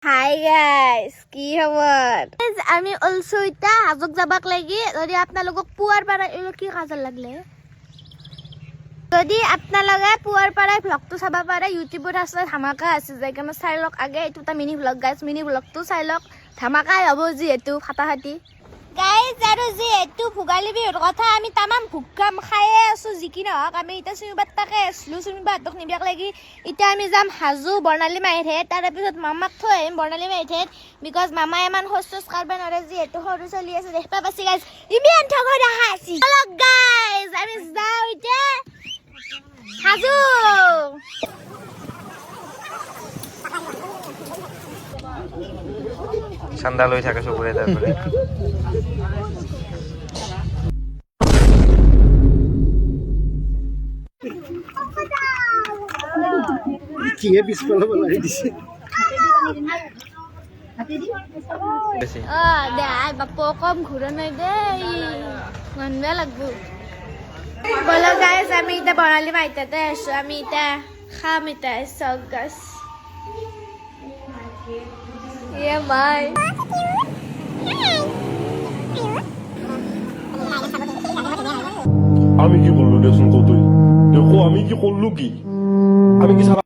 hi guys কি খবৰ আমি অলসো ইটা হাজক যাবাক লাগি যদি আপোনালোকক পুৱাৰ পৰা কি কাজল লাগলে যদি আপোনালোকে পুৱাৰ পৰা ব্লগটো চাবা পাৰে ইউটিউবত আছে ধামাকা আছে যাই কেনে চাই লওক আগে এটা মিনি ব্লগ গাইস মিনি ব্লগটো চাই লওক ধামাকাই হ'ব যিহেতু ফাটাফাটি গাইস আৰু যিহেতু ভোগালী বিহুৰ কথা আমি তামাম ভুক্কাম খায়ে আছো যিকি নহওক আমি এটা চুমিবাত তাকে আসলো চুমিবাতক নিবিয়াক লাগি এতিয়া আমি যাম হাজু বৰ্ণালী মাইৰহে তাৰ পিছত মামাক থৈ আহিম বৰ্ণালী মাইৰহে বিকজ মামা ইমান হোস্টস কাৰবা নৰে যিহেতু সৰু চলি আছে দেখবা পাছি গাইস ইমান ঠগৰ দেখা আছে হেল্ল গাইস আমি যাও এতিয়া হাজু সান্দাল হয়ে থাকে সবুরে তারপরে কি এ পিছফালে বলাই দিছে দে বাপু কম ঘূৰা নাই দেই মনবে লাগবো বলো গাইস আমি এটা বৰ্ণালী মাইতাতে আছো আমি এটা খাম এটা চক গাছ ইয়ে মাই আমি কি করলো দেখুন কতই দেখো আমি কি করলো কি আমি কি